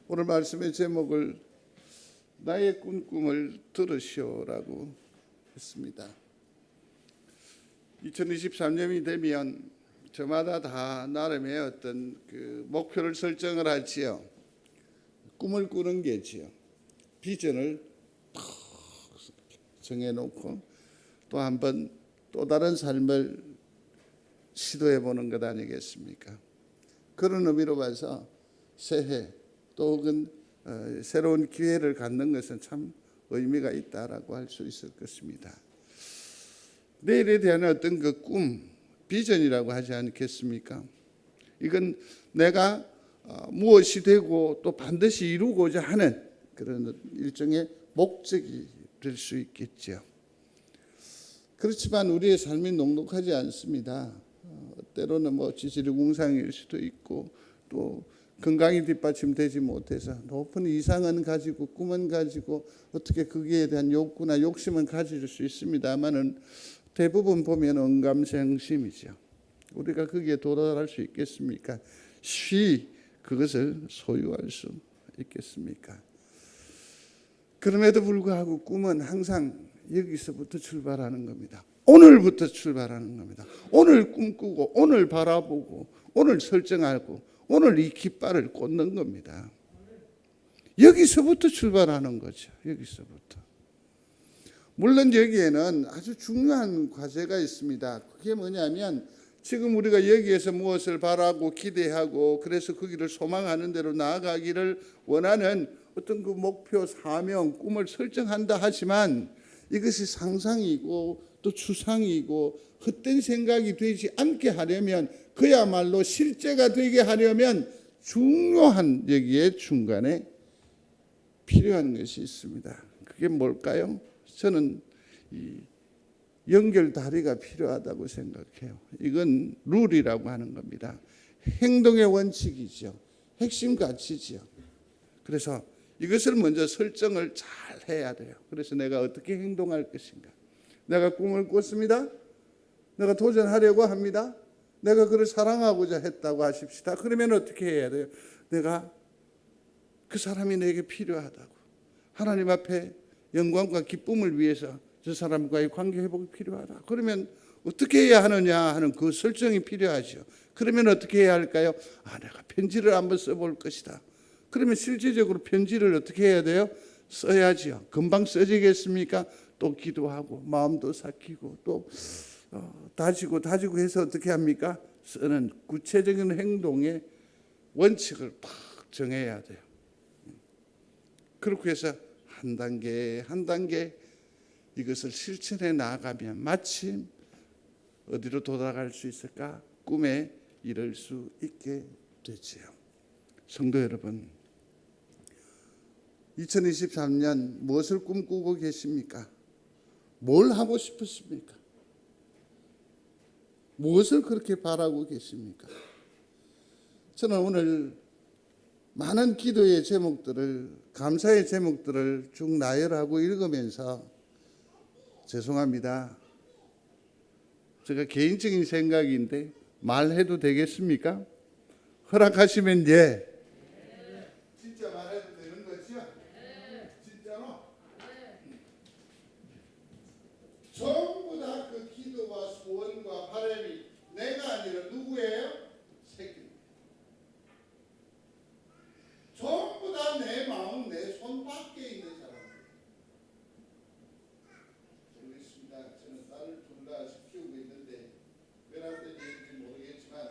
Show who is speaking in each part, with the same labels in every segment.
Speaker 1: 오늘 말씀의 제목을 나의 꿈을 들으시오라고 했습니다. 2023년이 되면 저마다 다 나름의 어떤 그 목표를 설정을 하지요. 꿈을 꾸는 게지요. 비전을 정해놓고 또 한번 또 다른 삶을 시도해 보는 것 아니겠습니까? 그런 의미로 봐서 새해 또 혹은 새로운 기회를 갖는 것은 참 의미가 있다라고 할 수 있을 것입니다. 내일에 대한 어떤 그 꿈, 비전이라고 하지 않겠습니까? 이건 내가 무엇이 되고 또 반드시 이루고자 하는 그런 일종의 목적이 될 수 있겠죠. 그렇지만 우리의 삶이 녹록하지 않습니다. 때로는 지질공상일 수도 있고 또 건강이 뒷받침되지 못해서 높은 이상은 가지고 꿈은 가지고 어떻게 거기에 대한 욕구나 욕심은 가질 수 있습니다만은 대부분 보면 언감생심이죠. 우리가 거기에 도달할 수 있겠습니까? 쉬 그것을 소유할 수 있겠습니까? 그럼에도 불구하고 꿈은 항상 여기서부터 출발하는 겁니다. 오늘부터 출발하는 겁니다. 오늘 꿈꾸고 오늘 바라보고 오늘 설정하고 오늘 이 깃발을 꽂는 겁니다. 여기서부터 출발하는 거죠. 여기서부터. 물론 여기에는 아주 중요한 과제가 있습니다. 그게 뭐냐면 지금 우리가 여기에서 무엇을 바라고 기대하고 그래서 거기를 소망하는 대로 나아가기를 원하는 어떤 그 목표, 사명, 꿈을 설정한다 하지만 이것이 상상이고 또 추상이고 헛된 생각이 되지 않게 하려면 그야말로 실제가 되게 하려면 중요한 여기에 중간에 필요한 것이 있습니다. 그게 뭘까요? 저는 이 연결 다리가 필요하다고 생각해요. 이건 룰이라고 하는 겁니다. 행동의 원칙이죠. 핵심 가치죠. 그래서 이것을 먼저 설정을 잘 해야 돼요. 그래서 내가 어떻게 행동할 것인가. 내가 꿈을 꿨습니다. 내가 도전하려고 합니다. 내가 그를 사랑하고자 했다고 하십시다. 그러면 어떻게 해야 돼요? 내가 그 사람이 내게 필요하다고. 하나님 앞에 영광과 기쁨을 위해서 저 사람과의 관계 회복이 필요하다. 그러면 어떻게 해야 하느냐 하는 그 설정이 필요하죠. 그러면 어떻게 해야 할까요? 내가 편지를 한번 써볼 것이다. 그러면 실제적으로 편지를 어떻게 해야 돼요? 써야지요. 금방 써지겠습니까? 또 기도하고 마음도 삭히고 또 다지고 해서 어떻게 합니까? 쓰는 구체적인 행동의 원칙을 팍 정해야 돼요. 그렇게 해서 한 단계 한 단계 이것을 실천해 나가면 마침 어디로 도달할 수 있을까? 꿈에 이를 수 있게 되지요. 성도 여러분, 2023년 무엇을 꿈꾸고 계십니까? 뭘 하고 싶으십니까? 무엇을 그렇게 바라고 계십니까? 저는 오늘 많은 기도의 제목들을, 감사의 제목들을 쭉 나열하고 읽으면서 죄송합니다. 제가 개인적인 생각인데 말해도 되겠습니까? 허락하시면 예. 진짜 말해도 되는 거죠? 진짜로? 전부 다 그 기도와 소원과 바람이 내가 아니라 누구예요? 새끼입니다. 전부 다 내 마음, 내 손 밖에 있는 사람들. 모르겠습니다. 저는 딸을 둘 다 키우고 있는데 몇 학년인지 모르겠지만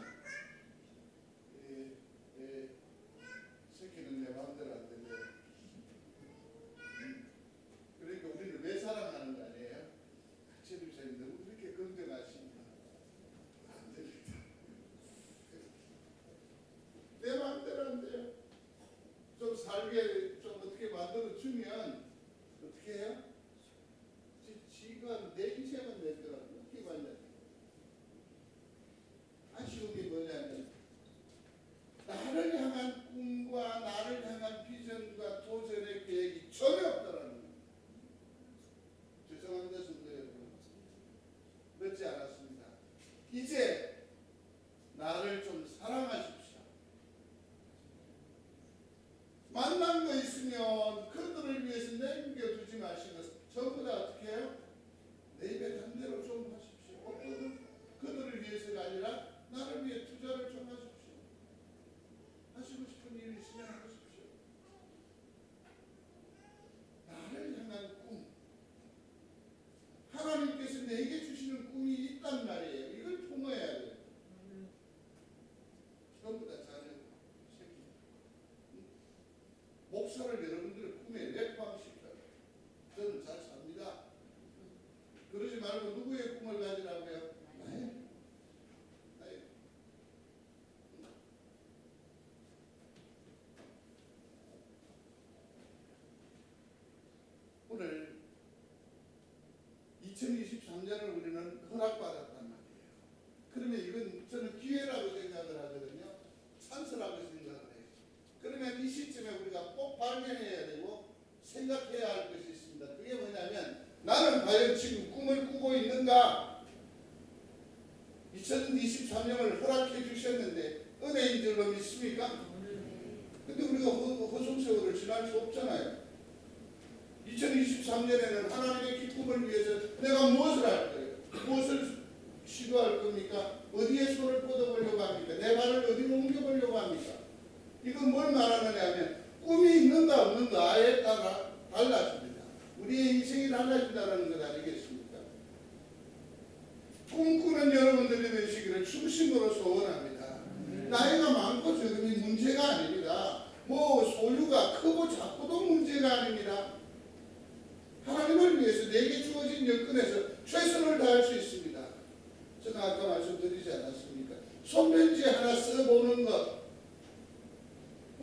Speaker 1: 목사를 여러분들의 꿈에 왜 포함시켜요? 저는 잘 삽니다. 그러지 말고 누구의 꿈을 가지라고요? 나의. 오늘 2023년을 우리는 허락받았단 말이에요. 그러면 이건 저는 기회라고 생각을 하거든요. 찬스라고 생각을 해요. 그러면 이 시점에 우리가 꼭 발견해야 되고 생각해야 할 것이 있습니다. 그게 뭐냐면 나는 과연 지금 꿈을 꾸고 있는가? 2023년을 허락해 주셨는데 은혜인 줄로 믿습니까? 근데 우리가 허송세월을 지날 수 없잖아요. 2023년에는 하나님의 기쁨을 위해서 내가 무엇을 할 거예요? 무엇을 시도할 겁니까? 어디에 손을 뻗어보려고 합니까? 내 발을 어디로 옮겨보려고 합니까? 이건 뭘 말하느냐 하면 꿈이 있는가 없는가에 따라 달라집니다. 우리의 인생이 달라진다는 것 아니겠습니까? 꿈꾸는 여러분들이 되시기를 중심으로 소원합니다. 나이가 많고 적음이 문제가 아닙니다. 뭐 소유가 크고 작고도 문제가 아닙니다. 하나님을 위해서 내게 주어진 여건에서 최선을 다할 수 있습니다. 제가 아까 말씀드리지 않았습니까? 손편지 하나 써보는 것,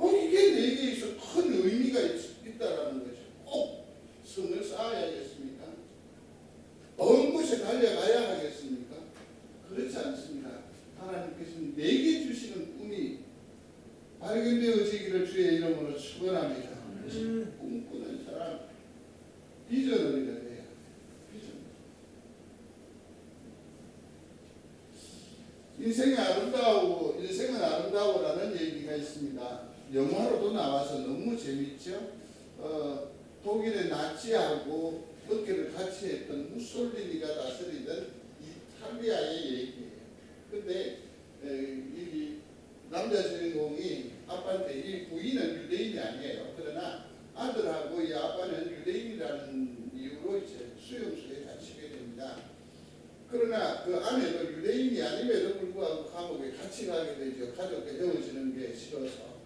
Speaker 1: 이게 내게 있어 큰 의미가 있다라는 거죠. 꼭 성을 쌓아야겠습니까? 먼 곳에 달려가야 하겠습니까? 그렇지 않습니다. 하나님께서는 내게 주시는 꿈이 발견되어지기를 주의 이름으로 축원합니다. 꿈꾸는 사람 비전을 이뤄야 해요. 비전. 인생은 아름다워라는 얘기가 있습니다. 영화로도 나와서 너무 재밌죠. 독일의 나치하고 어깨를 같이 했던 무솔리니가 다스리던 이탈리아의 얘기예요. 근데 이 남자 주인공이 아빠한테 이 부인은 유대인이 아니에요. 그러나 아들하고 이 아빠는 유대인이라는 이유로 이제 수용소에 갇히게 됩니다. 그러나 그 아내도 유대인이 아님에도 불구하고 감옥에 같이 가게 되죠. 가족과 헤어지는 게 싫어서.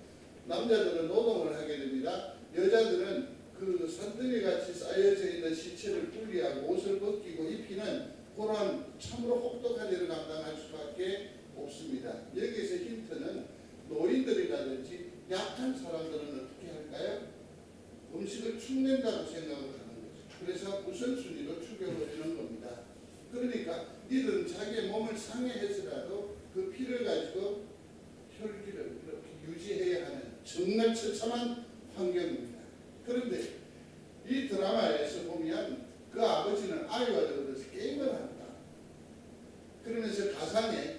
Speaker 1: 남자들은 노동을 하게 됩니다. 여자들은 그 산더미 같이 쌓여져 있는 시체를 분리하고 옷을 벗기고 입히는 그런 참으로 혹독한 일을 감당할 수밖에 없습니다. 여기에서 힌트는 노인들이라든지 약한 사람들은 어떻게 할까요? 음식을 축낸다고 생각을 하는 거죠. 그래서 우선순위로 죽여버리는 겁니다. 그러니까 이들은 자기의 몸을 상해해서라도 그 피를 가지고 혈기를 이렇게 유지해야 하는 정말 처참한 환경입니다. 그런데 이 드라마에서 보면 그 아버지는 아이와 더불어서 게임을 한다. 그러면서 가상의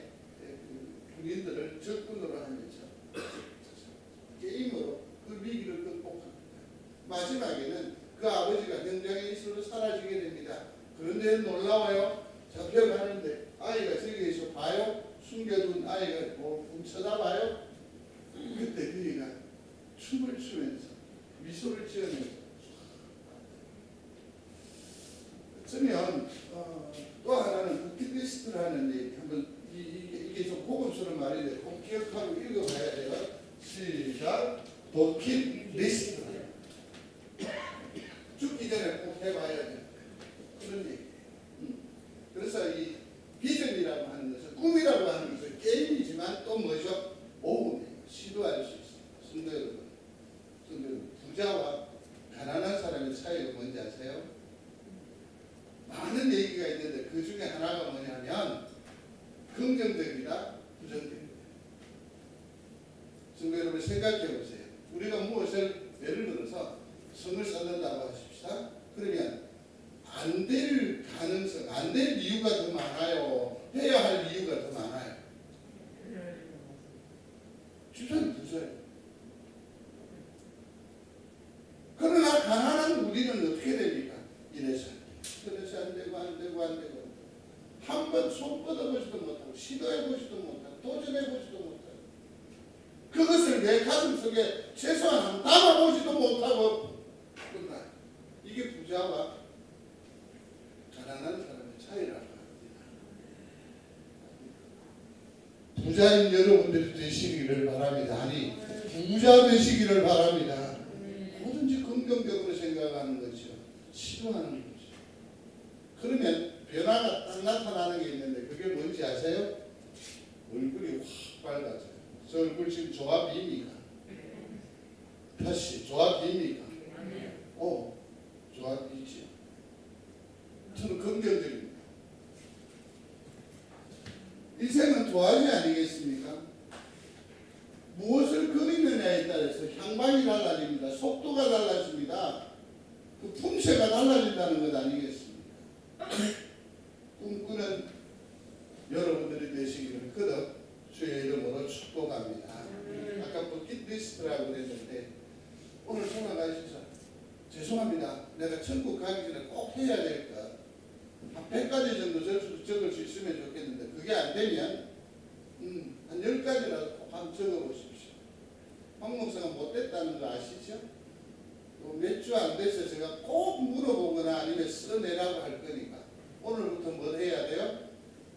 Speaker 1: 군인들을 적군으로 하면서 게임으로 그 위기를 극복합니다. 마지막에는 그 아버지가 현장에 있어도 사라지게 됩니다. 그런데 놀라워요. 잡혀가는데 아이가 저기에서 봐요. 숨겨둔 아이가 쳐다봐요. 그때 그이가 춤을 추면서 미소를 지으면서 그러면 또 하나는 버킷리스트라는 얘기 한번 이게 좀 고급스러운 말인데 꼭 기억하고 읽어봐야 돼요. 시작. 버킷리스트. 죽기 전에 꼭 해봐야 돼요. 그런 얘기. 그래서 이 비전이라고 하는 것은 꿈이라고 하는 것은 게임이지만 또 뭐죠? 모험이에요. 시도할 수 있어요. 성도 여러분, 부자와 가난한 사람의 차이가 뭔지 아세요? 많은 얘기가 있는데 그 중에 하나가 뭐냐면 긍정적이다, 부정적이다. 성도 여러분 생각해 보세요. 우리가 무엇을 예를 들어서 성을 쌓는다고 하십시다. 그러면 안 될 가능성, 안 될 이유가 더 많아요? 해야 할 이유가 더 많아요? 주변 부자예요. 그러나 가난한 우리는 어떻게 됩니까? 이래서 그래서 안 되고 한 번 손 뻗어보지도 못하고 시도해보지도 못하고 도전해보지도 못하고 그것을 내 가슴 속에 최소한 한 담아보지도 못하고 끝나요. 이게 부자와 가난한 사람의 차이라고 합니다. 부자인 여러분들이 되시기를 바랍니다. 아니 부자 되시기를 바랍니다. 걱정하는 거죠. 그러면 변화가 딱 나타나는 게 있는데 그게 뭔지 아세요? 얼굴이 확 밝아져요. 저 얼굴 지금 조합입니까? 다시 조합입니까? 조합이지요. 저는 긍정적입니다. 인생은 도화지 아니겠습니까? 무엇을 그리느냐에 따라서 향방이 달라집니다. 속도가 달라집니다. 그 품새가 달라진다는 것 아니겠습니까? 꿈꾸는 여러분들이 되시기를 거듭 주의 이름으로 축복합니다. 아까 버킷리스트라고 그랬는데 오늘 돌아가셔서 죄송합니다. 내가 천국 가기 전에 꼭 해야 될 것 한 100가지 정도 적을 수 있으면 좋겠는데 그게 안 되면 한 10가지라도 꼭 한번 적어보십시오. 황 목사가 못됐다는 거 아시죠? 몇 주 안 돼서 제가 꼭 물어보거나 아니면 써내라고 할 거니까 오늘부터 뭘 해야 돼요?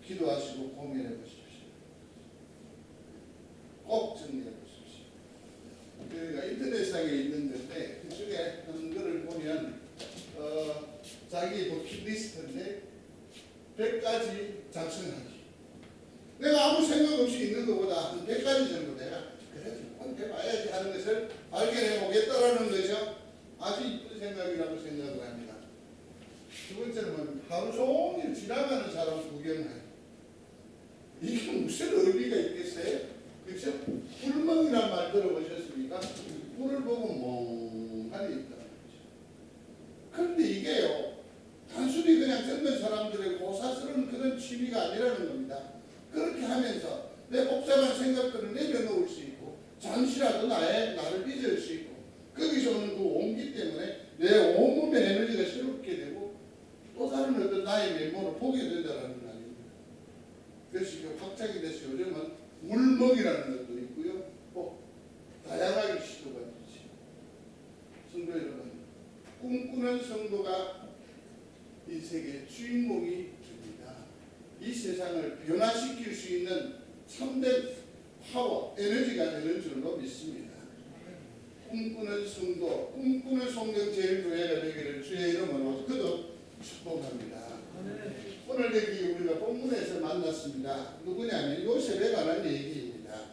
Speaker 1: 기도하시고 고민해 보십시오. 꼭 정리해 보십시오. 그러니까 인터넷상에 있는 건데 그 중에 한 거를 보면 자기 버킷리스트인데 100가지 작성하기. 내가 아무 생각 없이 있는 것보다 한 100가지 정도 내가 그래도 꼭 해봐야지 하는 것을 발견해 보겠다라는 거죠. 아주 이쁜 생각이라고 생각을 합니다. 두 번째는 하루 종일 지나가는 사람 구경하기. 이게 무슨 의미가 있겠어요? 그렇죠? 꿀멍이란 말 들어보셨습니까? 꿀을 보고 멍하니 있다는 거죠. 그런데 이게요, 단순히 그냥 젊은 사람들의 고사스러운 그런 취미가 아니라는 겁니다. 그렇게 하면서 내 복잡한 생각들을 내려놓을 수 있고 잠시라도 나를 잊을 수 있고 거기서 오는 그 온기 때문에 내 온몸의 에너지가 새롭게 되고 또 다른 어떤 나의 면모를 보게 된다는 거 아닙니까? 그래서 이게 확장이 돼서 요즘은 물먹이라는 것도 있고요. 다양하게 시도가 되죠. 성도 여러분, 꿈꾸는 성도가 이 세계의 주인공이 됩니다. 이 세상을 변화시킬 수 있는 참된 파워, 에너지가 되는 줄로 믿습니다. 꿈꾸는 성도, 꿈꾸는 성경제일교회가 되기를 주의 이름으로 거듭 축복합니다. 오늘 여기 우리가 본문에서 만났습니다. 누구냐면 요셉에 관한 얘기입니다.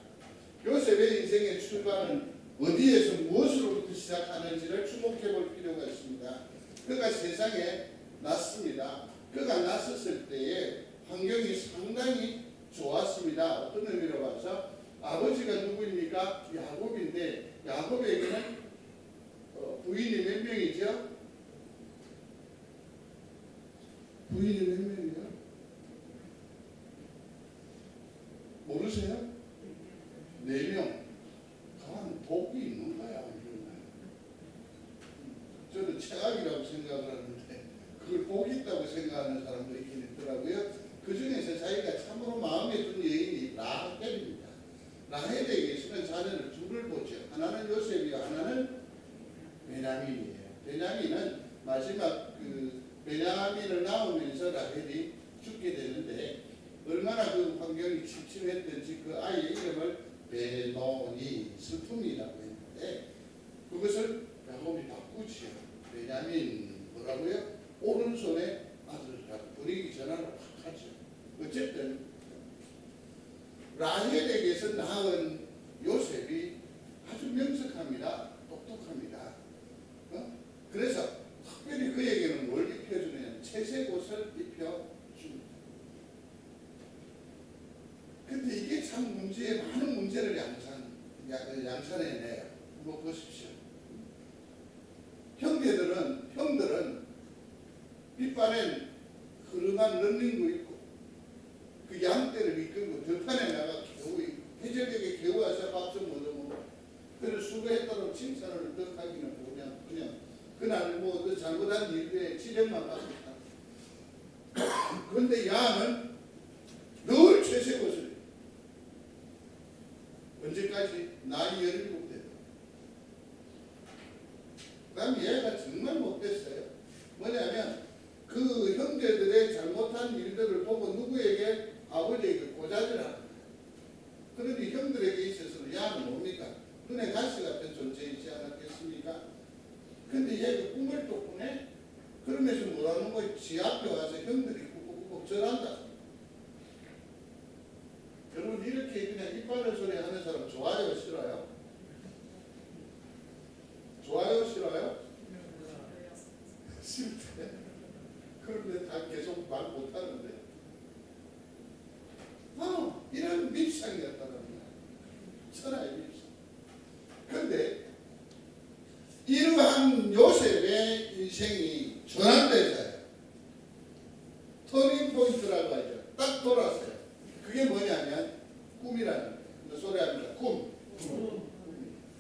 Speaker 1: 요셉의 인생의 출발은 어디에서 무엇으로부터 시작하는지를 주목해 볼 필요가 있습니다. 그가 세상에 났습니다. 그가 났었을 때의 환경이 상당히 좋았습니다. 어떤 의미로 봐서 아버지가 누구입니까? 야곱인데 야곱에게는 부인이 몇 명이죠? 부인이 몇 명이요? 모르세요? 4명. 가만 복이 있는 거야. 저는 최악이라고 생각을 하는데 그걸 복이 있다고 생각하는 사람도 있긴 있더라고요. 그 중에서 자기가 참으로 마음에 든 여인이 라헬입니다. 라헬에게서는 자녀를 둘을 보죠. 하나는 요셉이요, 하나는 베냐민이에요. 베냐민은 마지막 베냐민을 낳으면서 라헬이 죽게 되는데 얼마나 그 환경이 침침했던지 그 아이의 이름을 베노니, 슬픔이라고 했는데 그것을 야곱이 바꾸지요. 베냐민 뭐라고요? 오른손에 아들이라고 버리기 전화를 확 하죠. 어쨌든 라헬에게서 낳은 요셉이 아주 명석합니다. 똑똑합니다. 그래서 특별히 그에게는 뭘 입혀주느냐, 채색 옷을 입혀줍니다. 근데 이게 참 많은 문제를 양산해내요. 한번 보십시오. 형들은 빗발엔 흐름한 런닝도 있고 그 양떼를 이끌고 들판에 나가 겨우 해저녘에 겨우 와서 밥 좀 얻어먹고 그를 수고했다고 칭찬을 득하기는 그냥 그날 뭐 잘못한 일에 지적만 받았다. 그런데 야는 늘 채색 옷을 언제까지? 나이 17대. 그 다음 얘가 정말 못됐어요. 뭐냐면 그 형제들의 잘못한 일들을 보고 누구에게? 아버지에게 고자질하는. 그런데 형들에게 있어서는 야는 뭡니까? 눈에 가시 같은 존재이지 않았겠습니까? 근데 얘가 꿈을 또 꾸네? 그러면서 뭐라는 거야? 지 앞에 와서 형들이 꾹꾹꾹 절한다. 여러분 이렇게 그냥 입 바른 소리 하는 사람 좋아요 싫어요? 좋아요 싫어요? 싫대. 그런데 다 계속 말 못하는데 이런 밉상이었다는 거야. 천하의 밉상. 그런데 이러한 요셉의 인생이 전환되자요. 터닝 포인트라고 하죠. 딱 돌았어요. 그게 뭐냐면 꿈이라는 거예요. 소리합니다. 꿈.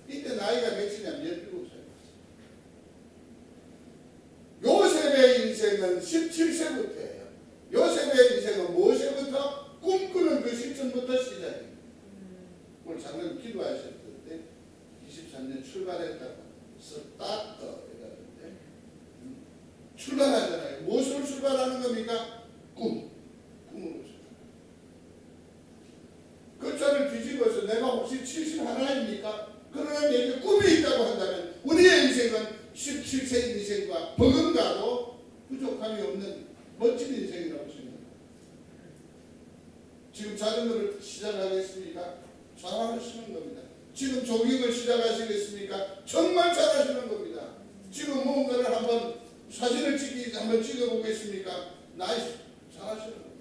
Speaker 1: 이때 나이가 몇이냐면 17살. 요셉의 인생은 17세부터예요. 요셉의 인생은 무엇에부터? 꿈꾸는 그 시점부터 시작입니다. 오늘 작년 기도하셨을 때 23년 출발했다고 스타트 해가지고 출발하잖아요. 무엇으로 출발하는 겁니까? 꿈으로 출발. 글자를 뒤집어서 내가 혹시 71입니까? 그러나 내게 꿈이 있다고 한다면 우리의 인생은 17세 인생과 버금가도 부족함이 없는 멋진 인생이라고 생각합니다. 지금 자전거를 시작하겠습니까? 잘하시는 겁니다. 지금 조깅을 시작하시겠습니까? 정말 잘하시는 겁니다. 지금 무언가를 한번 사진을 한번 찍어보겠습니까? 나이스, 잘하시는 겁니다.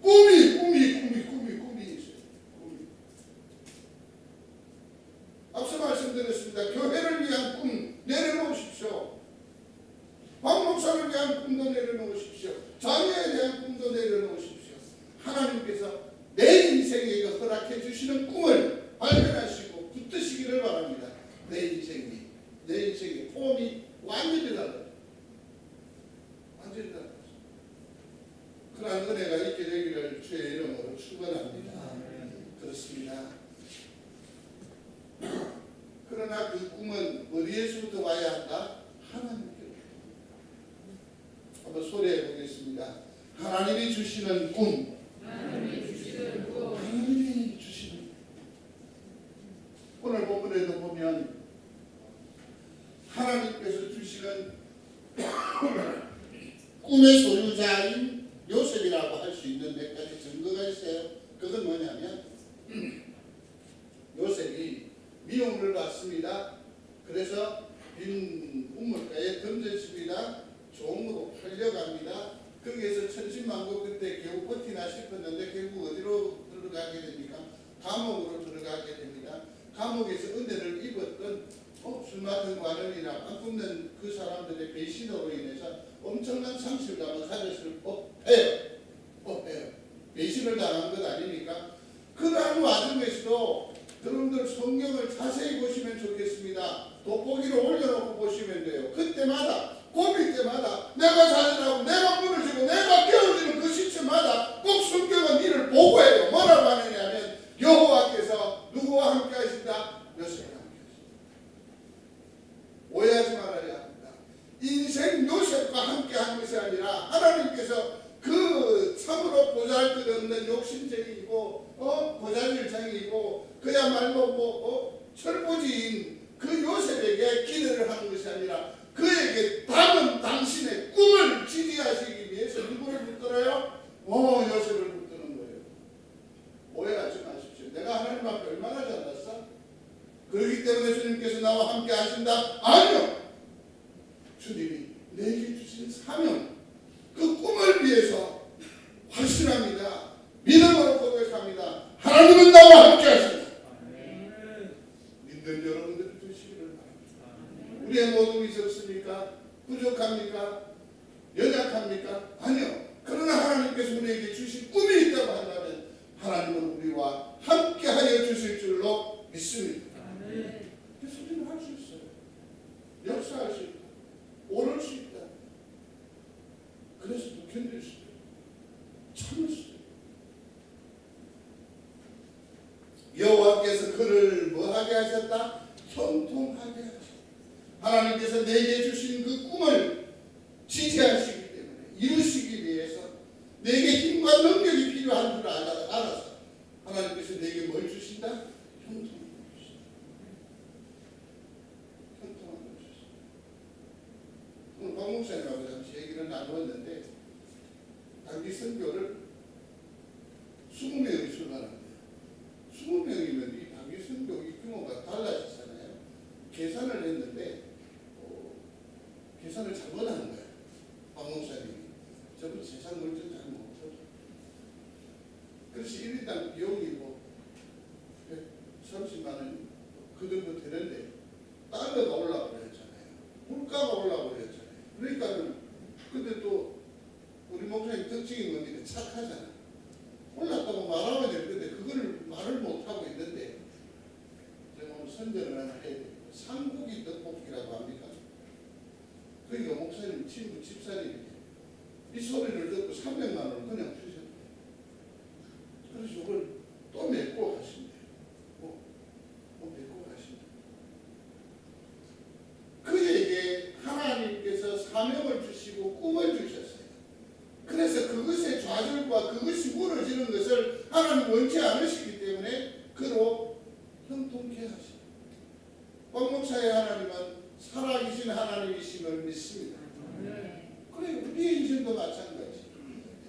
Speaker 1: 꿈이 있어요. 꿈이. 앞서 말씀드렸습니다. 교회를 위한 꿈 내려놓으십시오. 박 목사를 위한 꿈도 내려놓으십시오. 자녀에 대한 꿈도 내려놓으십시오. 하나님께서 내 인생에게 허락해 주시는 꿈을 발견하시고 붙드시기를 바랍니다. 내 인생의 폼이 완전히 달라요. 완전히 달라요. 그러한 은혜가 있게 되기를 주의 이름으로 축원합니다. 그렇습니다. 그러나 그 꿈은 어디에서부터 와야 한다? 하나님께. 한번 소리해 보겠습니다. 하나님이 주시는 꿈. 하나님이 주시는 오늘 본문에도 보면 하나님께서 주시는 꿈의 소유자인 요셉이라고 할 수 있는 몇 가지 증거가 있어요. 그건 뭐냐면 요셉이 미움을 받습니다. 그래서 빈 우물가에 던져집니다. 종으로 팔려갑니다. 거기에서 천신만고 그때 겨우 버티나 싶었는데 결국 어디로 들어가게 됩니까? 감옥으로 들어가게 됩니다. 감옥에서 은혜를 입었던 술 맡은 관원이나 안 굽는 그 사람들의 배신으로 인해서 엄청난 상실감을 가졌을 법해요. 배신을 당한 것 아닙니까? 그러한 와중에서도 여러분들 성경을 자세히 보시면 좋겠습니다. 돋보기를 올려놓고 보시면 돼요. 그때마다 고비 때마다 내가 자전하고 내가 무너지고 내가 깨어지는 그 시점마다 꼭 성경은 이를 보고해요. 뭐라고 하느냐면 여호와께서 누구와 함께 하신다? 요셉과 함께 하신다. 오해하지 말아야 합니다. 인생 요셉과 함께 한 것이 아니라 하나님께서 그 참으로 보잘것없는 욕심쟁이고 보잘일장이고 그야말로 철부지인 그 요셉에게 기대를 하는 것이 아니라 그에게 담은 당신의 꿈을 지지하시기 위해서 누구를 붙들어요? 요셉을 붙드는 거예요. 오해하지 마십시오. 내가 하나님 앞에 얼마나 잘났어? 그렇기 때문에 주님께서 나와 함께 하신다? 아니요. 주님이 내게 주신 사명, 그 꿈을 위해서 확신합니다. 믿음으로 고백합니다. 하나님은 나와 함께 하신다. 믿는 여러분들이 되시기를 바랍니다. 우리의 모든 있었습니까? 부족합니까? 연약합니까? 아니요. 그러나 하나님께서 우리에게 주신 꿈이 있다고 한다면 하나님은 우리와 함께 하여 주실 줄로 믿습니다. 그래서 우리는 할 수 있어요. 역사할 수 있다. 오를 수 있다. 그래서 또 견딜 수 있다. 참을 수 있다. 여호와께서 그를 뭐하게 하셨다? 형통하게 하셨다. 하나님께서 내게 주신 그 꿈을 지지하시기 때문에 이루시기 위해서 내게 힘과 능력이 필요한 줄 알아서 하나님께서 내게 뭘 주신다? 형통을 주신다. 형통을 주신다. 선교를 20명이 출발합니다. 20명이면 이 단기 선교 규모가 달라지잖아요. 계산을 했는데 계산을 잘못한 거예요. 박 목사님이. 저분 세상 물정 잘 못하죠. 그래서 1인당 비용이 뭐 130만 원 그 정도 되는데 달러가 올라가고 그랬잖아요. 물가가 올라가고 그랬잖아요. 그러니까 근데 또 우리 목사님 특징이 뭡니까? 착하잖아. 올랐다고 말하면 되는데 그거를 말을 못하고 있는데 제가 오늘 선전을 하나 해야 돼요. 삼국이 떡볶이라고 합니까? 그러니까 목사님 친구 집사님이 이 소리를 듣고 300만 원을 그냥 주셨대요. 그래서 이걸 또 메고 가신대요. 메고 가신대요. 그에게 하나님께서 사명을 주시고 꿈을 주셨어요. 그래서 그것의 좌절과 그것이 무너지는 것을 하나님 원치 않으시기 때문에 그로 형통케 하십니다. 박 목사의 하나님은 살아계신 하나님이심을 믿습니다. 그래 우리의 인생도 마찬가지.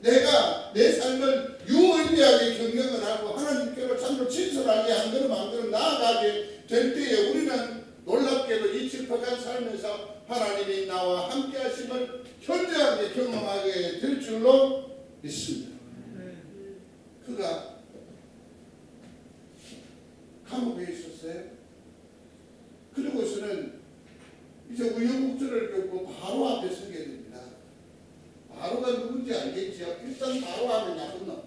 Speaker 1: 내가 내 삶을 유의미하게 경영을 하고 하나님께로 참으로 진솔하게 한 걸음 한 걸음 나아가게 될 때에 우리는 놀랍게도 이 칠박한 삶에서 하나님이 나와 함께 하심을 현저하게 경험하게 될 줄로 믿습니다. 그가 감옥에 있었어요. 그리고서는 이제 우여곡절을 겪고 바로 앞에 서게 됩니다. 바로가 누군지 알겠죠? 일단 바로 하면 나쁜 놈.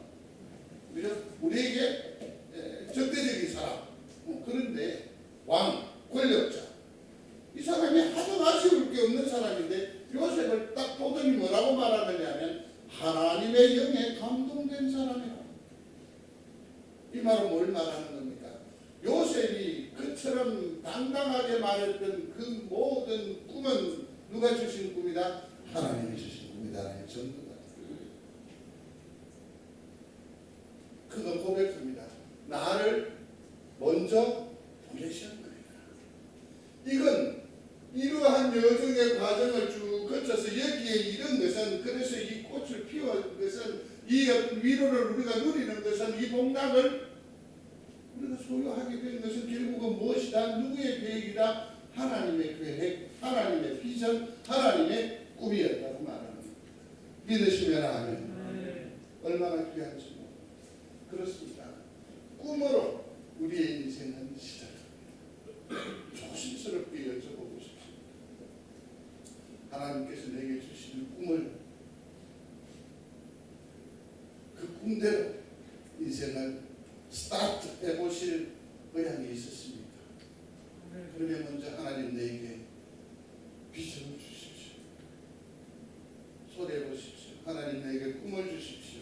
Speaker 1: 우리에게 적대적인 사람. 그런데 왕, 권력자. 이 사람이 하도 아쉬울 게 없는 사람인데 요셉을 딱 보더니 뭐라고 말하느냐면 하나님의 영에 감동된 사람이라. 이 말은 뭘 말하는 겁니까? 요셉이 그처럼 당당하게 말했던 그 모든 꿈은 누가 주신 꿈이다? 하나님이 주신 꿈이다. 전부다. 그가 고백합니다. 나를 먼저 보내셨나이다. 이건 이러한 여정의 과정을 쭉 거쳐서 여기에 이른 것은, 그래서 이 꽃을 피운 것은, 이 위로를 우리가 누리는 것은, 이 복락을 우리가 소유하게 된 것은 결국은 무엇이다? 누구의 계획이다? 하나님의 계획, 하나님의 비전, 하나님의 꿈이었다고 말합니다. 믿으시면 아멘. 얼마나 귀한지 모릅니다. 그렇습니다. 꿈으로 우리의 인생은 시작합니다. 조심스럽게 여쭤보고 싶습니다. 하나님께서 내게 주시는 꿈을 그 꿈대로 인생을 스타트 해보실 의향이 있었습니까? 그러면 먼저 하나님 내게 비전을 주십시오. 소리해 보십시오. 하나님 내게 꿈을 주십시오.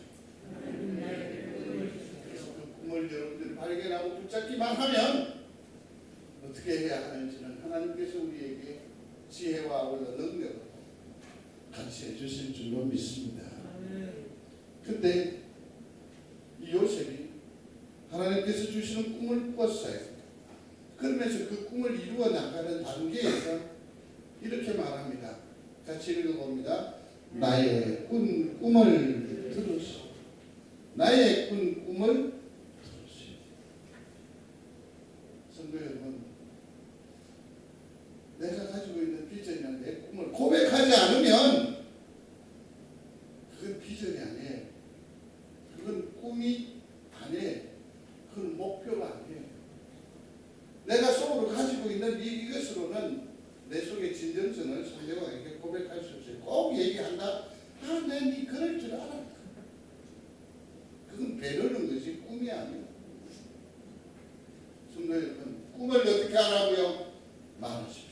Speaker 1: 그래서 그 꿈을 여러분들이 발견하고 붙잡기만 하면 어떻게 해야 하는지는 하나님께서 우리에게 지혜와 올라 능력으로 같이 해주실 줄로 믿습니다. 근데 이 요셉이 하나님께서 주시는 꿈을 꿨어요. 그러면서 그 꿈을 이루어 나가는 단계에서 이렇게 말합니다. 같이 읽어봅니다. 나의 꿈을 들으시오. 나의 꿈을 들으시오. 성도 여러분, 내가 가지고 있는 비전이나 내 꿈을 고백하지 않으면 그건 비전이 아니에요. 그건 꿈이 아니에요. 그건 목표가 아니에요. 내가 속으로 가지고 있는 이것으로는 내 속의 진정성을 상대방에게 고백할 수 없어요. 꼭 얘기한다. 내가 네 그럴 줄 알아. 그건 배려는 것이 꿈이 아니에요. 성도 여러분, 꿈을 어떻게 하라고요? 말하십시오.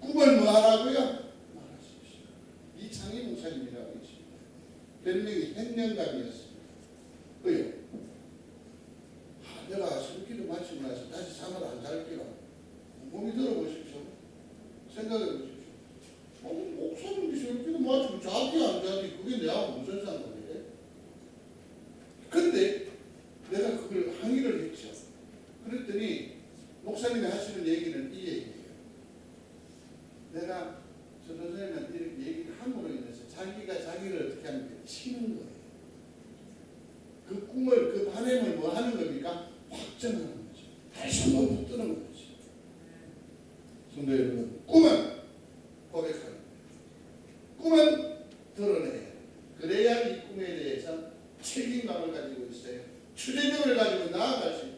Speaker 1: 꿈을 뭐 하라고요? 말하십시오. 이창희 목사님이라고 있습니다. 별명이 행령감이었습니다. 왜요? 내가 술기도 마치고 나서 다시 잠을 안 잘기라. 몸이 들어보십시오. 생각해 보십시오. 목사님이 술기도 마치고 자기 안 자기 그게 내하고 무슨 상관이에요? 근데 내가 그걸 항의를 했죠. 그랬더니 목사님이 하시는 얘기는 이 얘기예요. 내가 저 선생님한테 이렇게 얘기를 함으로 인해서 자기가 자기를 어떻게 하는 게 치는 거예요. 그 꿈을, 그 바람을 뭐 하는 겁니까? 확정하는 거죠. 다시 한번 붙드는 거죠. 성도 여러분, 꿈은 고백하는 거예요. 꿈은 드러내요. 그래야 이 꿈에 대해서 책임감을 가지고 있어요. 추진력을 가지고 나아갈 수 있어요.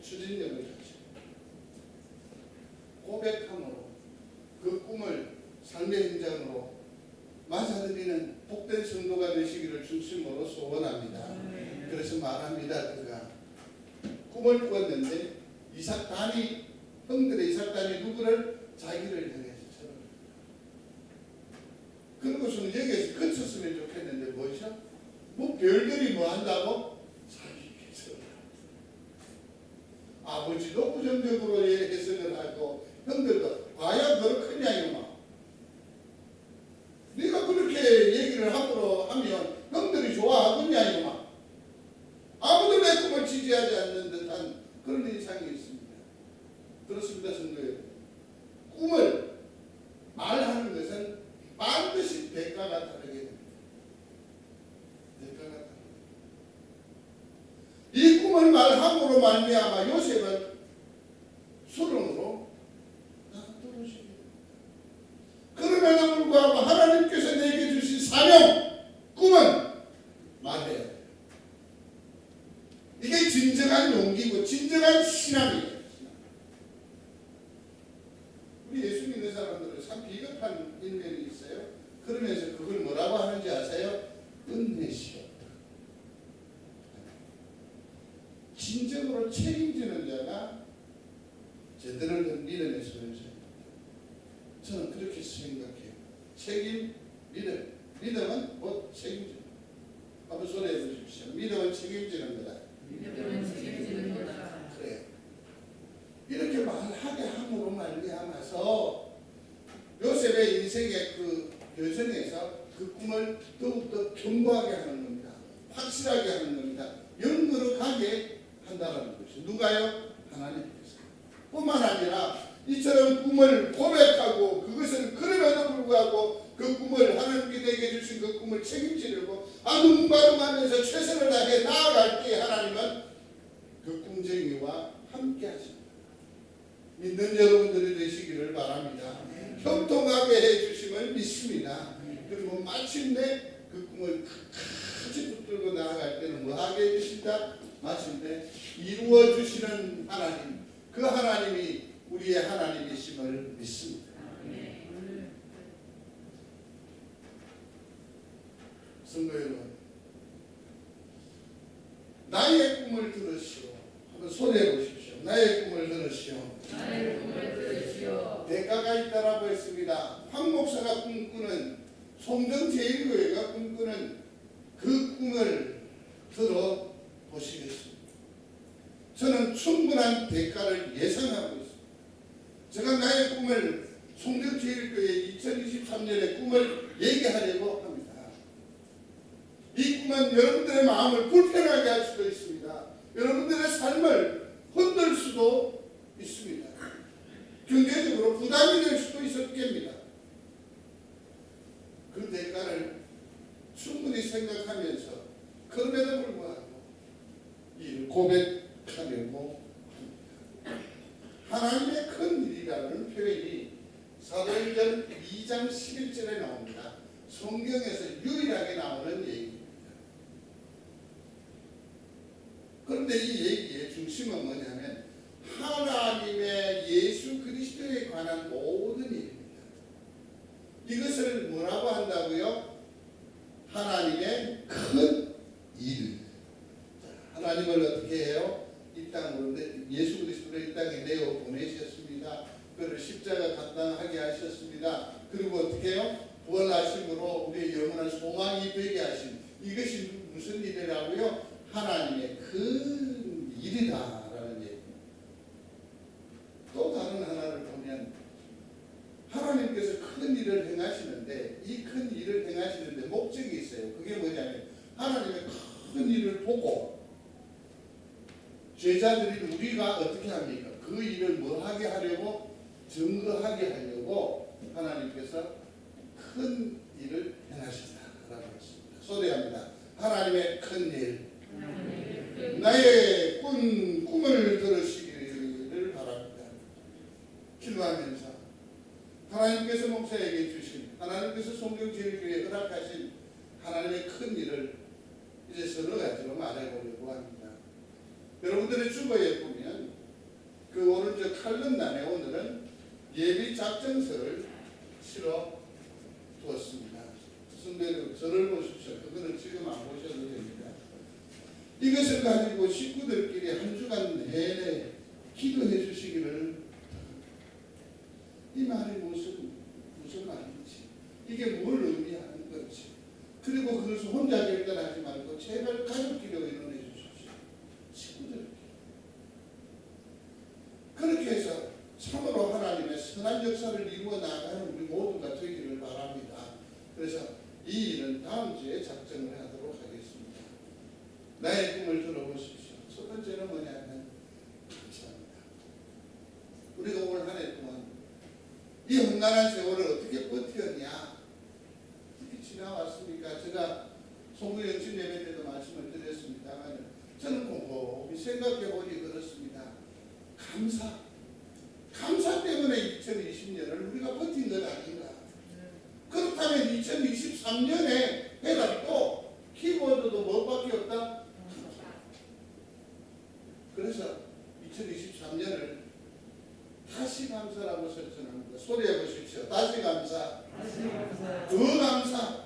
Speaker 1: 추진력을 가지고 고백함으로 그 꿈을 삶의 현장으로 맞아들이는 복된 성도가 되시기를 중심으로 소원합니다. 그래서 말합니다. 그가 꿈을 꾸었는데 이삭단이, 형들의 이삭단이 누구를? 자기를 향해서 쳐요. 그러고서는 여기에서 그쳤으면 좋겠는데 뭐죠? 뭐 별들이 뭐 한다고? 자기께서. 아버지도 부정적으로 해석을 하고 형들도 과연 그렇겠냐 이놈아. 네가 그렇게 얘기를 함부로 하면 형들이 좋아하겠냐 이놈아. 아무도 내 꿈을 지지하지 않는 듯한 그런 인상이 있습니다. 그렇습니다, 성도 여러분. 꿈을 말하는 것은 반드시 대가가 다르게 됩니다. 대가가 다릅니다. 이 꿈을 말함으로 말미암아 요셉은 수렁으로 떨어지게 됩니다. 그럼에도 불구하고 하나님께서 내게 주신 사명, 꿈은 말해야 돼요. 이게 진정한 용기고 진정한 신앙이에요. 우리 예수 믿는 사람들은 참 비겁한 일면이 있어요. 그러면서 그걸 뭐라고 하는지 아세요? 은혜시옵다. 진정으로 책임지는 자가 제대로 된 믿음의 소유자입니다. 저는 그렇게 생각해요. 책임, 믿음. 믿음은 곧 책임집니다. 한번 소리해 보십시오. 믿음은 책임지는 거다. 믿음은 책임지는 거다. 그래요. 이렇게 말하게 함으로 말미암아서 요셉의 인생의 그 여정에서 그 꿈을 더욱더 견고하게 하는 겁니다. 확실하게 하는 겁니다. 영으로 가게 한다는 것이 누가요? 하나님께서. 뿐만 아니라 이처럼 꿈을 고백하고 그것을 그럼에도 불구하고 그 꿈을 하나님께 내게 주신 그 꿈을 책임지려고 아둥바둥하면서 최선을 다해 나아갈 때 하나님은 그 꿈쟁이와 함께 하십니다. 믿는 여러분들이 되시기를 바랍니다. 형통하게 해주심을 믿습니다. 그리고 마침내 그 꿈을 끝까지 붙들고 나아갈 때는 뭐하게 해주신다? 마침내 이루어주시는 하나님, 그 하나님이 우리의 하나님이심을 믿습니다. 성도 여러분, 나의 꿈을 들으시오. 한번 소리해 보십시오. 나의 꿈을 들으시오. 나의 꿈을 들으시오. 대가가 있다라고 했습니다. 황 목사가 꿈꾸는, 송정제일교회가 꿈꾸는 그 꿈을 들어 보시겠습니다. 저는 충분한 대가를 예상하고 있습니다. 제가 나의 꿈을 송정제일교회 2023년의 꿈을 얘기하려고 합니다. 이 꿈은 여러분들의 마음을 불편하게 할 수도 있습니다. 여러분들의 삶을 흔들 수도 있습니다. 경제적으로 부담이 될 수도 있었겠습니다. 그 대가를 충분히 생각하면서 그럼에도 불구하고 이를 고백하려고 합니다. 하나님의 큰 일이라는 표현이 사도행전 2장 11절에 나옵니다. 성경에서 유일하게 나오는 얘기입니다. 그런데 이 얘기의 중심은 뭐냐면 하나님의 예수 그리스도에 관한 모든 일입니다. 이것을 뭐라고 한다고요? 하나님의 큰 일. 하나님을 어떻게 해요? 이 땅으로 예수 그리스도를 이 땅에 내어 보내셨습니다. 그를 십자가 감당하게 하셨습니다. 그리고 어떻게 해요? 부활하심으로 우리의 영원한 소망이 되게 하신, 이것이 무슨 일이라고요? 하나님의 큰 일이다라는 얘기입니다. 또 다른 하나를 보면 하나님께서 큰 일을 행하시는데 이 큰 일을 행하시는데 목적이 있어요. 그게 뭐냐면 하나님의 큰 일을 보고 제자들인 우리가 어떻게 합니까? 그 일을 뭐 하게 하려고? 증거하게 하려고 하나님께서 큰 일을 행하신다라고 했습니다. 소리합니다. 하나님의 큰 일, 나의 꿈을 들으시기를 바랍니다. 기도하면서 하나님께서 목사에게 주신, 하나님께서 성경제일교회에 허락하신 하나님의 큰 일을 이제 서너 가지로 말해보려고 합니다. 여러분들의 주보에 보면 그 오른쪽 칼럼란에 오늘은 예비 작전서를 실어 두었습니다. 성도여러분, 저를 보십시오. 그거는 지금 안 보셔도 됩니다. 이것을 가지고 식구들끼리 한 주간 내내 기도해 주시기를. 이 말이 무슨 말인지, 이게 뭘 의미하는 건지, 그리고 그것을 혼자 결단하지 말고 제발 가족끼리 의논해 주십시오. 식구들끼리. 그렇게 해서 참으로 하나님의 선한 역사를 이루어 나가는 우리 모두가 되기를 바랍니다. 그래서 이 일은 다음 주에 작정을 하도록 하겠습니다. 나의 꿈을 들어보십시오. 첫 번째는 뭐냐면 감사합니다. 우리가 올 한 해 동안 이 험난한 세월을 어떻게 버텼냐, 어떻게 지나왔습니까? 제가 송구영신 예배 때도 말씀을 드렸습니다만 저는 곰곰이 생각해 보니 그렇습니다. 감사 때문에 2020년을 우리가 버틴 것 아닌가. 그렇다면 2023년에 해답도 키워드도 뭐밖에 없다? 그래서 2023년을 다시 감사라고 설정합니다. 소리해 보십시오. 다시 감사, 더 감사,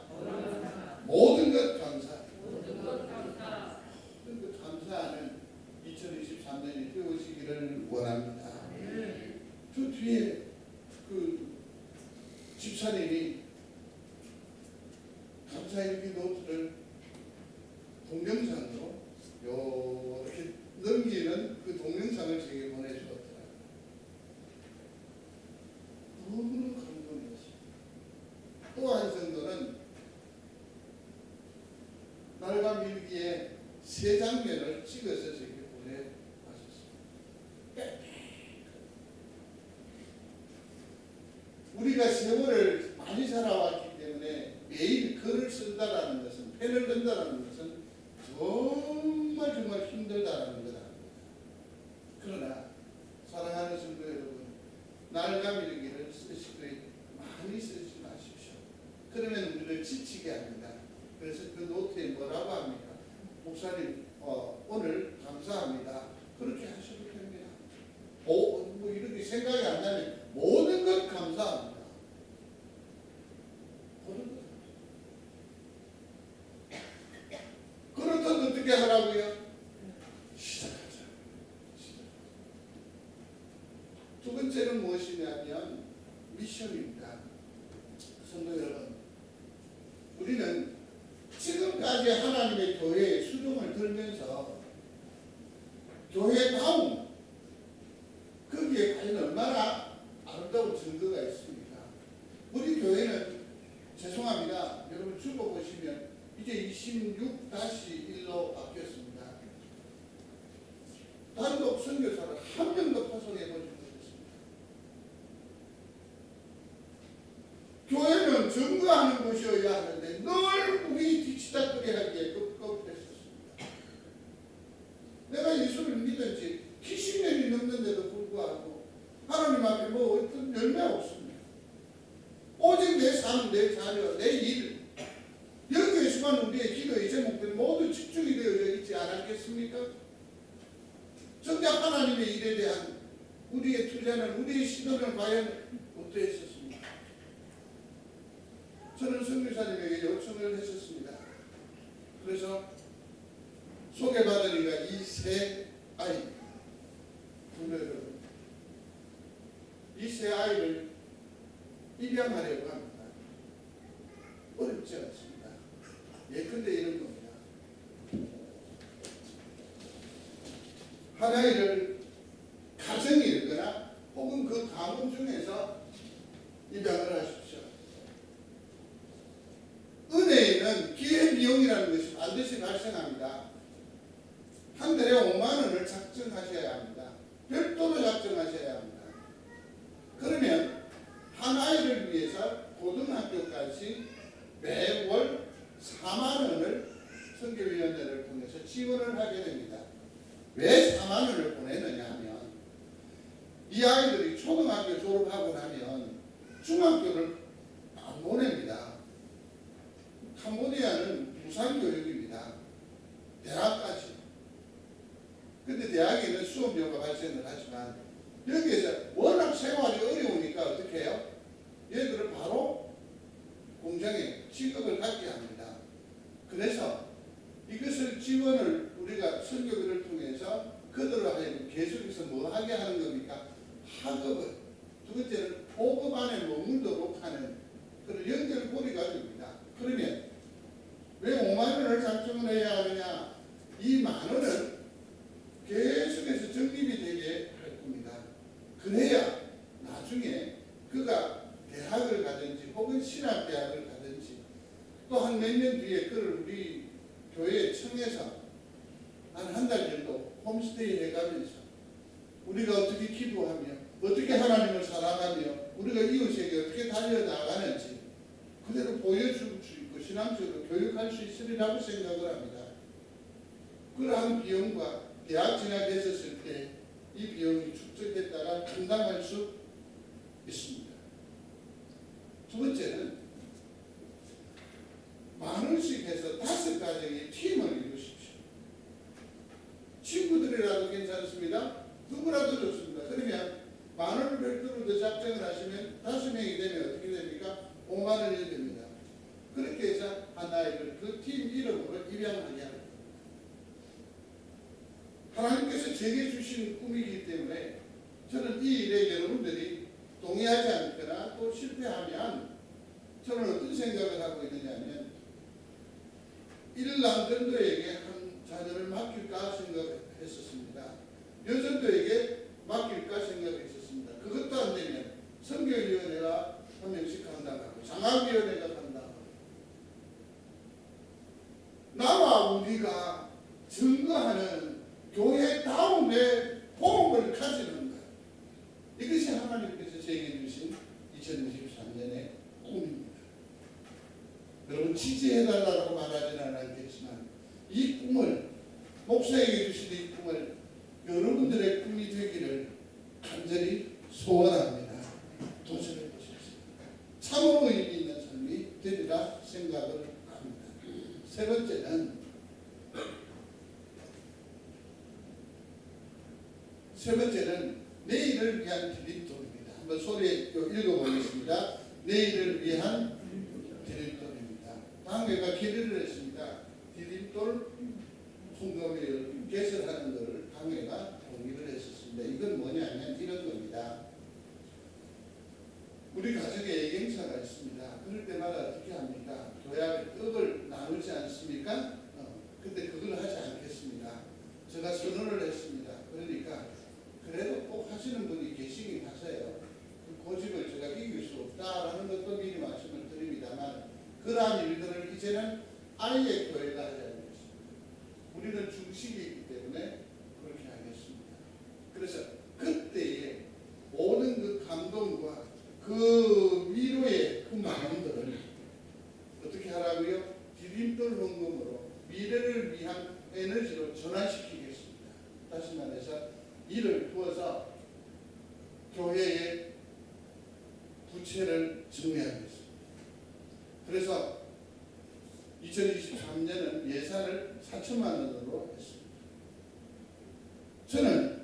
Speaker 1: 모든 것 감사. 모든 것 감사하는 2023년이 되어지기를 원합니다. 저 뒤에 그 집사님이 감사일기 노트를 동영상으로 이렇게 넘기는 그 동영상을 제게 보내주었더라고요. 너무너무 감동이었어요. 또 한 성도는 날과 밀기에 3장면을 찍어서 제게 보내왔었습니다. 우리가 세월을 많이 살아왔기 때문에 매일 글을 쓴다라는 것은, 펜을 든다라는 것은 정말 힘들다라는 거다. 그러나 사랑하는 성도 여러분, 날과 밀기를 쓰시되 많이 쓰지 마십시오. 그러면 우리를 지치게 합니다. 그래서 그 노트에 뭐라고 합니까? 목사님, 오늘 감사합니다. 그렇게 하셔도 됩니다. 뭐 이렇게 생각이 안 나면 모든 것 감사합니다. 모든 것. 그렇다면 어떻게 하라고요? 시작하자. 두 번째는 무엇이냐면 미션입니다. 성도 여러분, 우리는 지금까지 하나님의 교회의 수종을 들면서 교회다운 거기에 과연 얼마나 아름다운 증거가 있습니까? 우리 교회는 죄송합니다. 여러분 주보 보시면 이제 26-1로 바뀌었습니다. 단독 선교사를 한 명도 파송해 보지 못했습니다. 교회는 증거하는 곳이어야 하는데 늘 우리 뒤치다거리 하기에 급급했었습니다. 내가 예수를 믿은 지 70년이 넘는데도 불구하고 하나님 앞에 뭐 어떤 열매가 없습니다. 오직 내 삶, 내 자녀, 내 일, 여기에서만 우리의 기도의 제목들이 모두 집중이 되어져 있지 않았겠습니까? 정작 하나님의 일에 대한 우리의 투자는, 우리의 시도는 과연 어떠했었습니까? 저는 선교사님에게 요청을 했었습니다. 그래서 소개받으리가 이 세 아이, 이 세 아이를 입양하려고 합니다. 어렵지 않습니다. 예컨대 이런 겁니다. 한 아이를 가정이 있거나 혹은 그 가문 중에서 입양을 하십시오. 은혜에는 기회비용이라는 것이 반드시 발생합니다. 한 달에 5만 원을 작정하셔야 합니다. 별도로 작정하셔야 합니다. 그러면 한 아이를 위해서 고등학교까지 해야 됩니다. 왜 4만 원을 보내느냐 하면 이 아이들이 초등학교 졸업하고 나면 중학교를 안 보냅니다. 캄보디아는 무상교육입니다. 대학까지. 근데 대학에는 수업료가 발생을 하지만 여기에서 워낙 생활이 어려우니까 어떻게 해요? 얘들을 바로 공장에 취급을 갖게 합니다. 그래서 이것을 지원을 우리가 선교들을 통해서 그들을 하여금 계속해서 뭐 하게 하는 겁니까? 학업을. 두 번째는 보급 안에 머물도록 하는 그런 연결고리가 됩니다. 그러면 왜 5만 원을 작정을 해야 하느냐? 이 만 원을 계속해서 적립이 되게 할 겁니다. 그래야 나중에 그가 대학을 가든지 혹은 신학대학을 가든지 또 한 몇 년 뒤에 그를 우리 교회에 청해서 한 달 정도 홈스테이 해가면서 우리가 어떻게 기도하며 어떻게 하나님을 사랑하며 우리가 이웃에게 어떻게 달려나가는지 그대로 보여줄 수 있고 신앙적으로 교육할 수 있으리라고 생각을 합니다. 그러한 비용과 대학 진학했었을 때 이 비용이 축적됐다가 감당할 수 있습니다. 두 번째는 만 원씩 해서 5가정의 팀을 이루십시오. 친구들이라도 괜찮습니다. 누구라도 좋습니다. 그러면 만 원을 별도로 더 작정을 하시면 5명이 되면 어떻게 됩니까? 5만 원이 됩니다. 그렇게 해서 한 아이를 그 팀 이름으로 입양하게 합니다. 하나님께서 제게 주신 꿈이기 때문에 저는 이 일에 여러분들이 동의하지 않거나 또 실패하면 저는 어떤 생각을 하고 있느냐면 일남전도에게 한 자녀를 맡길까 생각했었습니다. 여전도에게 맡길까 생각했었습니다. 그것도 안 되면 선교위원회가 한 명씩 감당하고 장학위원회가 감당하고 나와 우리가 증거하는 교회다움의 호흡을 가지는 것. 이것이 하나님께서 제게 주신 2023년의 꿈입니다. 여러분 지지해달라고 말하지는 않겠지만 이 꿈을 목사에게 주신 이 꿈을 여러분들의 꿈이 되기를 간절히 소원합니다. 도전해 보십시오. 참으로 의미 있는 삶이 되리라 생각을 합니다. 세 번째는 내일을 위한 디딤돌입니다. 한번 소리에 읽어보겠습니다. 내일을 위한 디딤돌입니다. 당회가 기대를 했습니다. 디딤돌 풍금을 개설하는 것을 당회가 동의를 했었습니다. 이건 뭐냐면 이런 겁니다. 우리 가정에 애경사가 있습니다. 그럴 때마다 어떻게 합니까? 교회 떡을 나누지 않습니까? 근데 그걸 하지 않겠습니다. 제가 선언을 했습니다. 그러니까 그래도 꼭 하시는 분이 계시긴 하세요. 그 고집을 제가 이길 수 없다라는 것도 미리 말씀을 드립니다만 그러한 일들을 이제는 아예 교회가 하지 않겠습니다. 우리는 중식이기 때문에 그렇게 하겠습니다. 그래서 그때의 모든 그 감동과 그 위로의 그 마음들을 어떻게 하라고요? 디딤돌 헌금으로 미래를 위한 에너지로 전환시키겠습니다. 다시 말해서 이를 부어서 교회의 부채를 정리하겠습니다. 그래서 2023년은 예산을 4천만 원으로 했습니다. 저는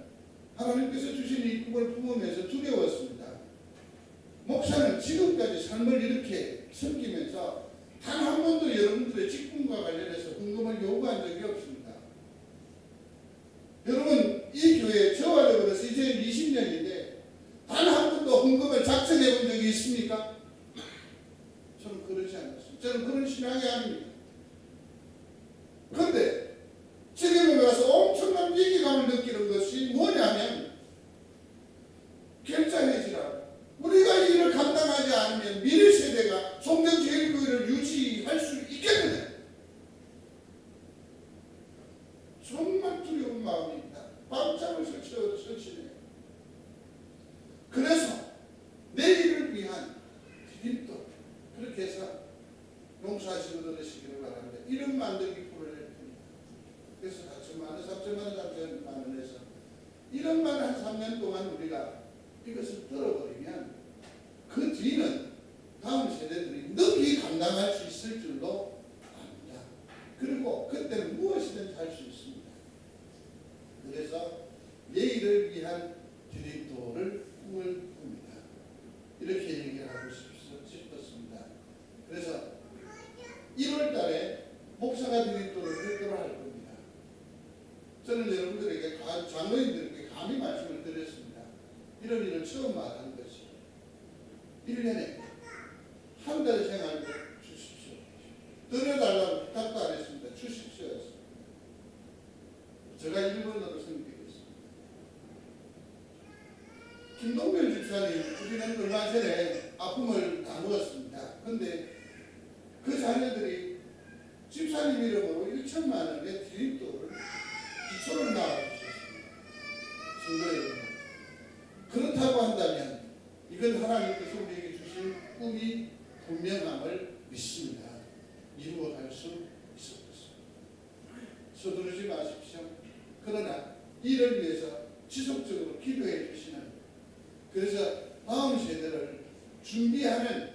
Speaker 1: 하나님께서 주신 이 꿈을 품으면서 두려웠습니다. 목사는 지금까지 삶을 이렇게 섬기면서 단 한 번도 여러분들의 직분과 관련해서 헌금을 요구한 적이 없습니다. 여러분 이 교회 저와 더불어서 이제 20년인데 단 한 번도 헌금을 작성해 본 적이 있습니까? 저는 그러지 않았습니다. 저는 그런 신앙이 아닙니다. 그런데 지금에 와서 엄청난 위기감을 느끼는 것이 뭐냐면 결단해지라고. 우리가 이 일을 감당하지 않으면 미래 세대가 성경제일교회를 유지할 수 있겠느냐? 정말 두려운 마음입니다. 밤잠을 설치네요. 그래서 내일을 위한 디딤돌 그렇게 해서 용서하시고 들으시기를 바랍니다. 이름 만들기 프로를 낼 겁니다. 그래서 4천만 원, 이런만 한 3년 동안 우리가 이것을 들어버리면 그 뒤는 다음 세대들이 능히 감당할 수 있을 줄로 압니다. 그리고 그때는 무엇이든 할 수 있습니다. 그래서 내일을 위한 드림도어를 꿈을 꿉니다. 이렇게 얘기하고 싶었습니다. 그래서 1월 달에 목사가 드림도어를 별도로 할 겁니다. 저는 여러분들에게 장로님들에게 감히 말씀을 드렸습니다. 이런 일을 처음 말하는 것이 1년에 한 달 생활비 주십시오. 드려달라고 부탁도 안 했습니다. 주십시오. 제가 일본어로 선택했습니다. 김동별 집사님, 우리는 얼마 전에 아픔을 나누었습니다. 그런데 그 자녀들이 집사님 이름으로 1천만 원의 드립도를 기초를 나와주셨습니다. 성도 여러분, 그렇다고 한다면 이건 하나님께서 우리에게 주신 꿈이 분명함을 믿습니다. 이루어갈 수 있을 것입니다. 서두르지 마십시오. 그러나 이를 위해서 지속적으로 기도해 주시는, 그래서 다음 세대를 준비하는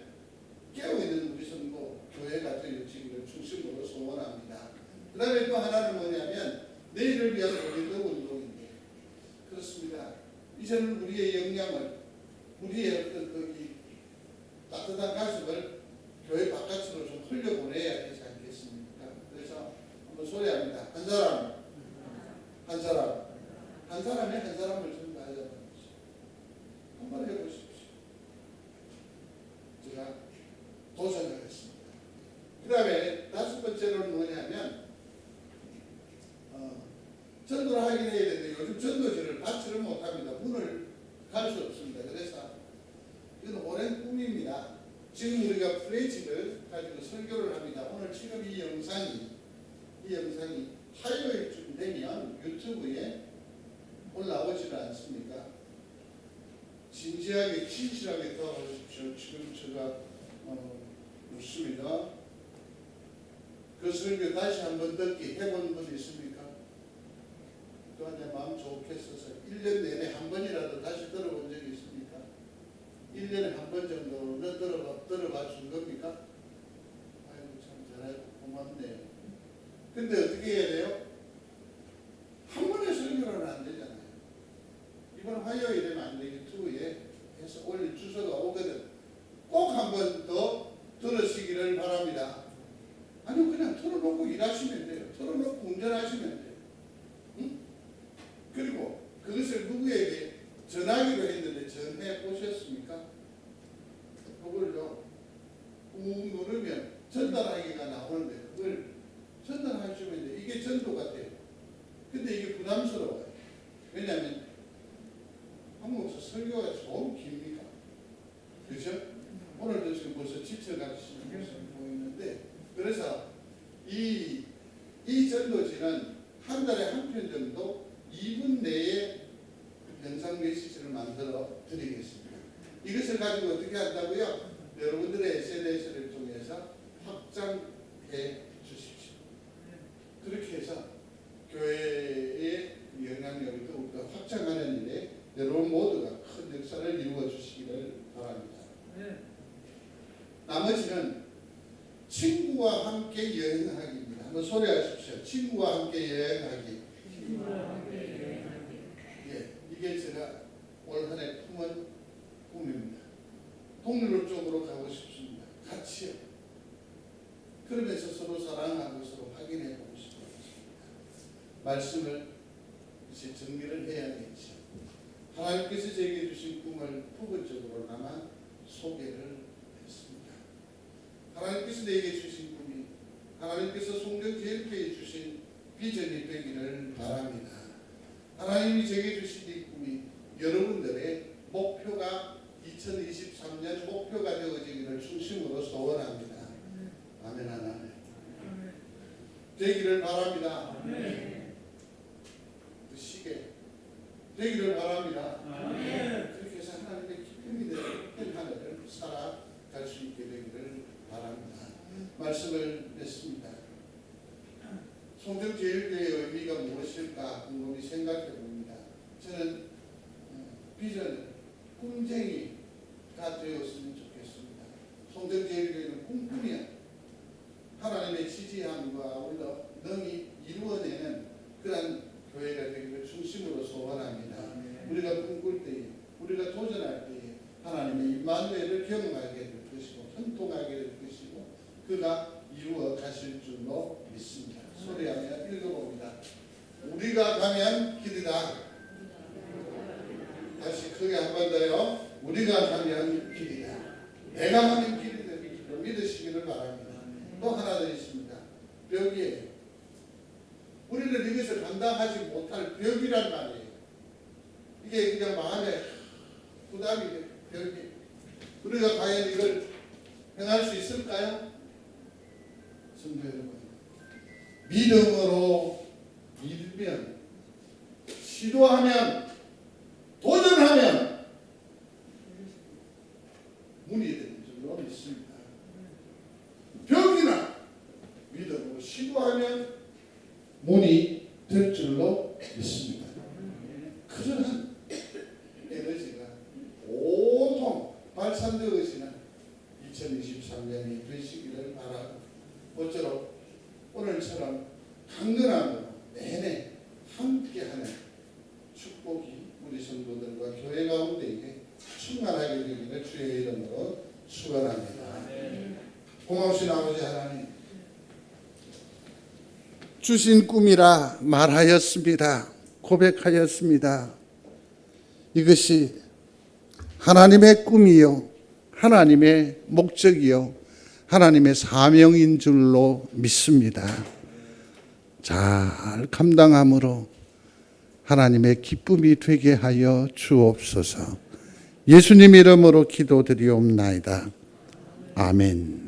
Speaker 1: 깨어있는 우리 성도 교회가 되어지기를 중심으로 소원합니다. 그 다음에 또 하나는 뭐냐면 내일을 위한 우리도 운동인데, 그렇습니다. 이제는 우리의 역량을, 우리의 어떤 따뜻한 가슴을 교회 바깥으로 좀 흘려보내야 되지 않겠습니까? 그래서 한번 소리합니다. 한 사람, 한 사람, 한 사람이 한 사람을 전가하자는 것이. 한번 해보십시오. 제가 도전하겠습니다. 그 다음에 5번째로는 뭐냐면 전도를 하긴 해야 되는데 요즘 전도지를 받지를 못합니다. 문을 갈 수 없습니다. 그래서 이건 오랜 꿈입니다. 지금 우리가 프레지를 가지고 설교를 합니다. 오늘 지금 이 영상이 화요일쯤 되면 유튜브에 올라오지는 않습니까? 진지하게 진실하게 들어보십시오. 지금 제가 묻습니다. 그 설교 다시 한번 듣기 해본 분 있습니까? 또한 내 마음 좋게 써서 1년 내내 한 번이라도 다시 들어본 적이 있습니까? 1년에 한 번 정도는 들어봐 준 겁니까? 아이고 참 잘하고 고맙네요. 근데 어떻게 해야 돼요? 한 번에 설교는 안 되잖아요. 이번 화요일에는 안 돼. 유튜브에 해서 올릴 주소가 오거든. 꼭 한 번 더 들으시기를 바랍니다. 아니요, 그냥 틀어놓고 일하시면 돼요. 틀어놓고 운전하시면 돼요. 응? 그리고 그것을 누구에게 전하기로 했는데 전해 보셨습니까? 그걸요, 꾹 누르면 전달하기가 나오는데 그걸 전달하시면 돼요. 이게 전도가 돼요. 근데 이게 부담스러워요. 왜냐하면 한국에서 설교가 너무 깁니까? 그렇죠? 오늘도 지금 벌써 지쳐가시는 모습이 보이는데, 그래서 이 전도지는 한 달에 한 편 정도 2분 내에 영상 메시지를 만들어 드리겠습니다. 이것을 가지고 어떻게 한다고요? 여러분들의 SNS를 통해서 확장해 주십시오. 그렇게 해서 교회의 영향력을 더욱더 확장하는 일에 여러분 모두가 큰 역사를 이루어 주시기를 바랍니다. 나머지는 친구와 함께 여행하기입니다. 한번 소리하십시오. 친구와 함께 여행하기. 예, 이게 제가 올 한 해 품은 꿈입니다. 동유럽 쪽으로 가고 싶습니다. 같이요. 그러면서 서로 사랑하고 서로 확인해 보고 싶습니다. 말씀을 이제 정리를 해야겠죠. 하나님께서 제게 주신 꿈을 부분적으로나마 소개를 했습니다. 하나님께서 내게 주신 꿈이 하나님께서 송정제일교회에 주신 비전이 되기를 바랍니다. 하나님이 제게 주신 이 꿈이 여러분들의 목표가 2023년 목표가 되어지기를 중심으로 소원합니다. 아멘 하나님. 되기를 바랍니다. 그 시계 되기를 바랍니다. 그렇게 해서 하나님의 기쁨이 되는 하늘을 살아갈 수 있게 되기를 바랍니다. 말씀을 냈습니다. 송정제일교회의 의미가 무엇일까 궁금히 생각해 봅니다. 저는 비전, 꿈쟁이가 되었으면 좋겠습니다. 송정제일교회는 꿈꾸면 하나님의 지지함과 아울러 능히 이루어내는 그런 교회가 되기를 중심으로 소원합니다. 우리가 꿈꿀 때에, 우리가 도전할 때에 하나님의 임마누엘을 경험하게 될 것이고 현통하게 될 것이고 그가 이루어 가실 줄로 믿습니다. 소리하며 읽어봅니다. 우리가 가면 길이다. 다시 크게 한 번 더요. 우리가 가면 길이다. 내가 가면 길이 되는 줄로 믿으시기를 바랍니다. 또 하나 더 있습니다. 벽이에요. 우리는 이것을 감당하지 못할 벽이란 말이에요. 이게 그냥 마음에 부담이 돼요. 벽이. 우리가 과연 이걸 행할 수 있을까요? 성도 여러분, 믿음으로 믿으면, 시도하면, 도전하면 문이 되는 줄로 믿습니다. 벽이나 믿음으로 시도하면 문이 될 줄로 믿습니다. 그러한 에너지가 온통 발산되어지는 2023년이 되시기를 바라고, 모쪼록 오늘처럼 강건함으로 내내 함께하는 축복이 우리 성도들과 교회 가운데에 충만하게 되기를 주의 이름으로 축원합니다. 고마우신 아버지 하나님, 주신 꿈이라 말하였습니다. 고백하였습니다. 이것이 하나님의 꿈이요, 하나님의 목적이요, 하나님의 사명인 줄로 믿습니다. 잘 감당함으로 하나님의 기쁨이 되게 하여 주옵소서. 예수님 이름으로 기도드리옵나이다. 아멘.